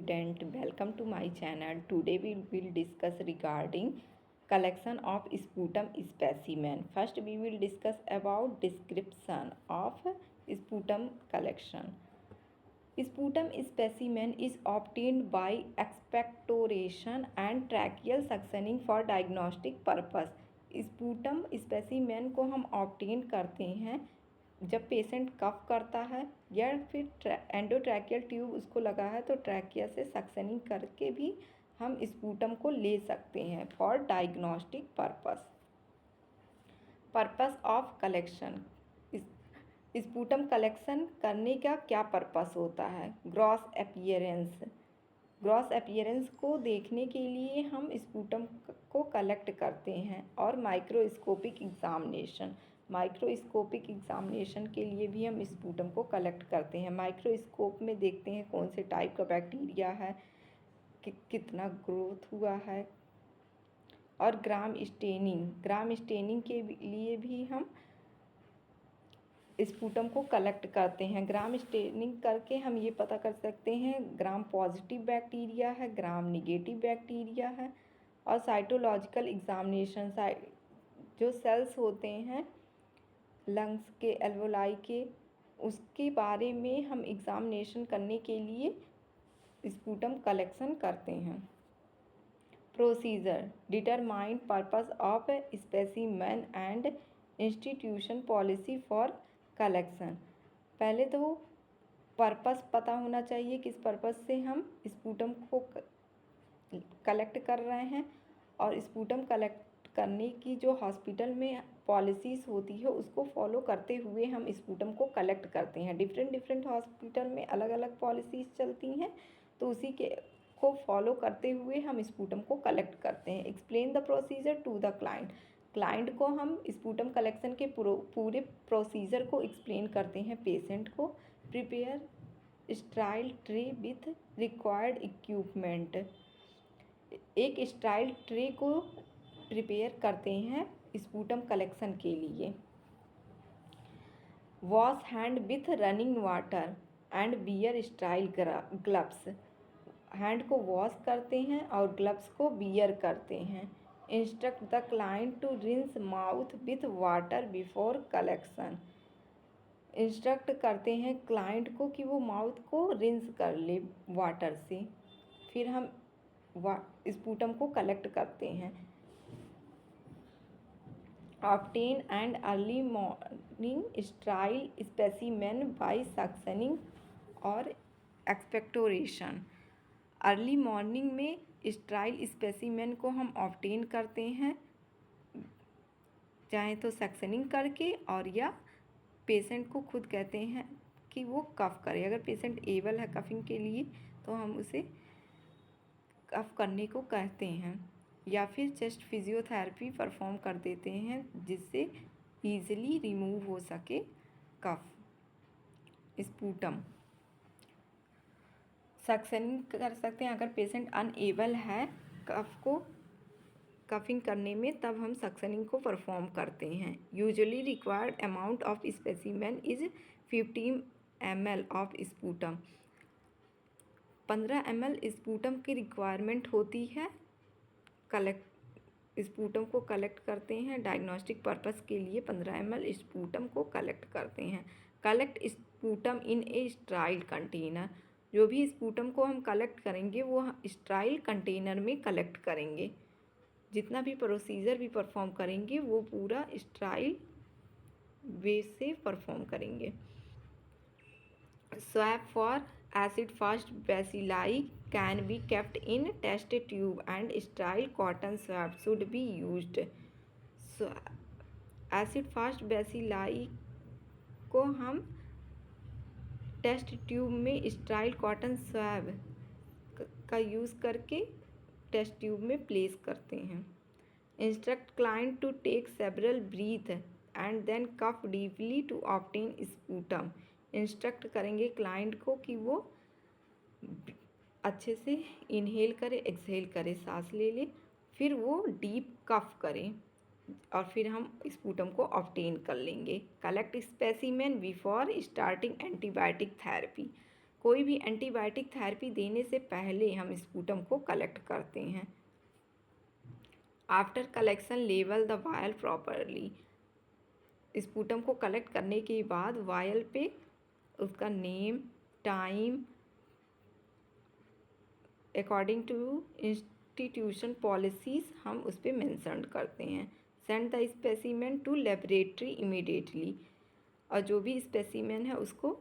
Student, welcome to my channel. Today we will discuss regarding collection of sputum specimen. First we will discuss about description of sputum collection. Sputum specimen is obtained by expectoration and tracheal suctioning for diagnostic purpose. Sputum specimen को हम obtain करते हैं जब patient कफ करता है या फिर endotracheal tube उसको लगा है तो ट्रैकिया से सक्शनिंग करके भी हम स्पूटम को ले सकते हैं for diagnostic purpose of collection. Sputum collection करने का क्या पर्पस होता है? ग्रॉस अपीयरेंस को देखने के लिए हम स्पूटम को कलेक्ट करते हैं और माइक्रोस्कोपिक एग्जामिनेशन के लिए भी हम स्पूटम को कलेक्ट करते हैं। माइक्रोस्कोप में देखते हैं कौन से टाइप का बैक्टीरिया है, कितना ग्रोथ हुआ है। और ग्राम स्टेनिंग के लिए भी हम स्पूटम को कलेक्ट करते हैं। ग्राम स्टेनिंग करके हम ये पता कर सकते हैं ग्राम पॉजिटिव बैक्टीरिया है, ग्राम निगेटिव बैक्टीरिया है। और साइटोलॉजिकल एग्जामिनेशन, जो सेल्स होते हैं लंग्स के, एल्वोलाई के, उसके बारे में हम एग्जामिनेशन करने के लिए स्पूटम कलेक्शन करते हैं। Procedure determine purpose of specimen and institution policy for collection. पहले तो पर्पस पता होना चाहिए किस पर्पस से हम स्पूटम को कलेक्ट कर रहे हैं, और स्पूटम कलेक्ट करने की जो हॉस्पिटल में पॉलिसीज़ होती है उसको फॉलो करते हुए हम स्पूटम को कलेक्ट करते हैं। डिफरेंट हॉस्पिटल में अलग अलग पॉलिसीज़ चलती हैं, तो उसी के को फॉलो करते हुए हम स्पूटम को कलेक्ट करते हैं। Explain the procedure to the client को हम स्पूटम कलेक्शन के पूरे प्रोसीजर को एक्सप्लेन करते हैं पेशेंट को। Prepare sterile tray with required equipment. एक स्टाइल ट्रे को प्रिपेयर करते हैं स्पूटम कलेक्शन के लिए। Wash hand with running water and wear sterile gloves. Hand को वॉश करते हैं और ग्लव्स को बियर करते हैं। Instruct the client to rinse mouth with water before collection. Instruct करते हैं क्लाइंट को कि वो माउथ को रिंस कर ले वाटर से, फिर हम स्पूटम को कलेक्ट करते हैं। Obtain and early morning sterile specimen by suctioning और एक्सपेक्टोरेशन। अर्ली मॉर्निंग में स्टाइल स्पेसिमेन को हम ऑब्टेन करते हैं, चाहे तो सक्शनिंग करके और या पेशेंट को खुद कहते हैं कि वो कफ़ करे। अगर पेशेंट एबल है कफिंग के लिए तो हम उसे कफ़ करने को कहते हैं, या फिर चेस्ट फिजियोथेरेपी परफॉर्म कर देते हैं जिससे ईजिली रिमूव हो सके कफ़। स्पूटम सक्शनिंग कर सकते हैं अगर पेशेंट अनएबल है कफिंग करने में, तब हम सक्शनिंग को परफॉर्म करते हैं। Usually required amount of specimen is 15 ml of sputum. 15 ml sputum की रिक्वायरमेंट होती है। स्पूटम को कलेक्ट करते हैं डायग्नोस्टिक पर्पस के लिए। 15 ml स्पूटम को कलेक्ट करते हैं। कलेक्ट स्पूटम इन ए स्टाइल कंटेनर। जो भी स्पूटम को हम कलेक्ट करेंगे वो स्टाइल कंटेनर में कलेक्ट करेंगे। जितना भी प्रोसीजर भी परफॉर्म करेंगे वो पूरा स्टाइल वे से परफॉर्म करेंगे। Swab for acid fast bacilli can be kept in test tube and sterile cotton swab should be used. So, acid fast bacilli को हम टेस्ट ट्यूब में स्टाइल कॉटन स्वैब का यूज़ करके टेस्ट ट्यूब में place करते हैं। Instruct client to take several breath and then cough deeply to obtain sputum. Instruct करेंगे client को कि वो अच्छे से इनहेल करे, एक्सहेल करे, सांस ले ले, फिर वो डीप कफ करे और फिर हम स्पूटम को ऑब्टेन कर लेंगे। Collect specimen before starting antibiotic therapy. कोई भी एंटीबायोटिक थेरेपी देने से पहले हम स्पूटम को कलेक्ट करते हैं। आफ्टर कलेक्शन लेवल द वायल प्रॉपरली। स्पूटम को कलेक्ट करने के बाद वायल पे उसका name, time, according to institution policies हम उस पर मेंशन करते हैं। Send the specimen to laboratory immediately. और जो भी स्पेसिमेन है उसको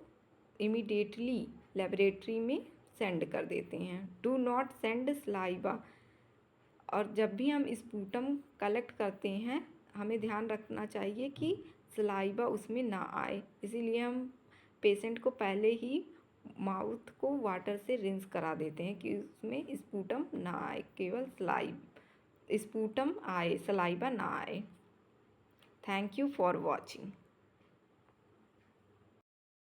इमीडिएटली लेबोरेटरी में सेंड कर देते हैं। Do not send saliva. और जब भी हम स्पूटम कलेक्ट करते हैं हमें ध्यान रखना चाहिए कि सलाइवा उसमें ना आए, इसीलिए हम पेशेंट को पहले ही माउथ को वाटर से रिंस करा देते हैं कि उसमें स्पूटम ना आए, केवल स्पूटम आए, सलाइवा ना आए। Thank you for watching.